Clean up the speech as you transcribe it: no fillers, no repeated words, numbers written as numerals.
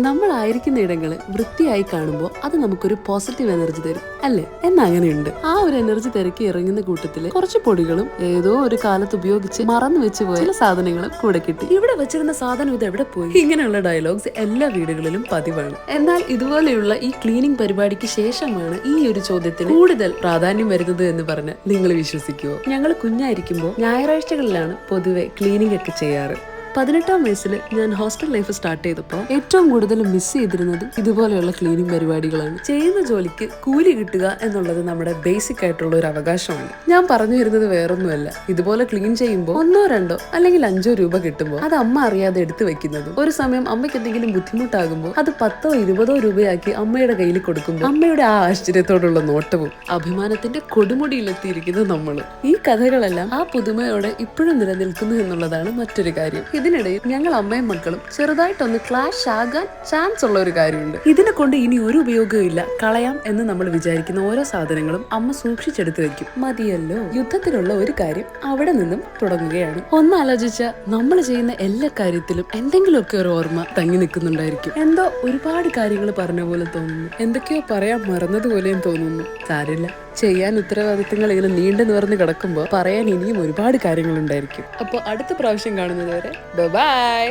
നമ്മളായിരിക്കുന്ന ഇടങ്ങള് വൃത്തിയായി കാണുമ്പോൾ അത് നമുക്കൊരു പോസിറ്റീവ് എനർജി തരും അല്ലേ? എന്നാ അങ്ങനെയുണ്ട്. ആ ഒരു എനർജി തിരക്കി ഇറങ്ങുന്ന കൂട്ടത്തില് കുറച്ച് പൊടികളും ഏതോ ഒരു കാലത്ത് ഉപയോഗിച്ച് മറന്നു വെച്ച് പോയ ചില സാധനങ്ങളും കൂടെ കിട്ടി. ഇവിടെ വെച്ചിരുന്ന സാധനം ഇത് എവിടെ പോയി? ഇങ്ങനെയുള്ള ഡയലോഗ്സ് എല്ലാ വീടുകളിലും പതിവാണ്. എന്നാൽ ഇതുപോലെയുള്ള ഈ ക്ലീനിങ് പരിപാടിക്ക് ശേഷമാണ് ഈ ഒരു ചോദ്യത്തിന് കൂടുതൽ പ്രാധാന്യം വരുന്നത് എന്ന് പറഞ്ഞ് നിങ്ങൾ വിശ്വസിക്കുമോ? ഞങ്ങൾ കുഞ്ഞായിരിക്കുമ്പോൾ ഞായറാഴ്ചകളിലാണ് പൊതുവെ ക്ലീനിങ് ഒക്കെ ചെയ്യാറ്. 18ാം വയസ്സിൽ ഞാൻ ഹോസ്റ്റൽ ലൈഫ് സ്റ്റാർട്ട് ചെയ്തപ്പോൾ ഏറ്റവും കൂടുതൽ മിസ് ചെയ്തിരുന്നത് ഇതുപോലെയുള്ള ക്ലീനിങ് പരിപാടികളാണ്. ചെയ്യുന്ന ജോലിക്ക് കൂലി കിട്ടുക എന്നുള്ളത് നമ്മുടെ ബേസിക് ആയിട്ടുള്ള ഒരു അവകാശമാണ്. ഞാൻ പറഞ്ഞു വരുന്നത് വേറൊന്നുമല്ല, ഇതുപോലെ ക്ലീൻ ചെയ്യുമ്പോൾ 1, 2 അല്ലെങ്കിൽ 5 രൂപ കിട്ടുമ്പോൾ അത് അമ്മ അറിയാതെ എടുത്തു വെക്കുന്നതും ഒരു സമയം അമ്മയ്ക്ക് എന്തെങ്കിലും ബുദ്ധിമുട്ടാകുമ്പോൾ അത് 10, 20 രൂപയാക്കി അമ്മയുടെ കയ്യിൽ കൊടുക്കുമ്പോൾ അമ്മയുടെ ആ ആശ്ചര്യത്തോടുള്ള നോട്ടവും അഭിമാനത്തിന്റെ കൊടുമുടിയിലെത്തിയിരിക്കുന്ന നമ്മളും. ഈ കഥകളെല്ലാം ആ പുതുമയോടെ ഇപ്പോഴും നിലനിൽക്കുന്നു എന്നുള്ളതാണ് മറ്റൊരു കാര്യം. ഇതിനിടയിൽ ഞങ്ങൾ അമ്മയും മക്കളും ചെറുതായിട്ടൊന്ന് ക്ലാഷ് ആകാൻ ചാൻസ് ഉള്ള ഒരു കാര്യമുണ്ട്. ഇതിനെ കൊണ്ട് ഇനി ഒരു ഉപയോഗവും ഇല്ല, കളയാം എന്ന് നമ്മൾ വിചാരിക്കുന്ന ഓരോ സാധനങ്ങളും അമ്മ സൂക്ഷിച്ചെടുത്ത് വെക്കും. മതിയല്ലോ, യുദ്ധത്തിലുള്ള ഒരു കാര്യം അവിടെ നിന്നും തുടങ്ങുകയാണ്. ഒന്നാലോചിച്ച നമ്മൾ ചെയ്യുന്ന എല്ലാ കാര്യത്തിലും എന്തെങ്കിലുമൊക്കെ ഒരു ഓർമ്മ തങ്ങി നിൽക്കുന്നുണ്ടായിരിക്കും. എന്തോ ഒരുപാട് കാര്യങ്ങൾ പറഞ്ഞ പോലെ തോന്നുന്നു, എന്തൊക്കെയോ പറയാൻ മറന്നതുപോലെയും തോന്നുന്നു. സാരില്ല, ചെയ്യാൻ ഉത്തരവാദിത്തങ്ങൾ ഇങ്ങനെ നീണ്ടു നിവർന്ന് കിടക്കുമ്പോൾ പറയാൻ ഇനിയും ഒരുപാട് കാര്യങ്ങളുണ്ടായിരിക്കും. അപ്പോൾ അടുത്ത പ്രാവശ്യം കാണുന്നത് വരെ ബൈ.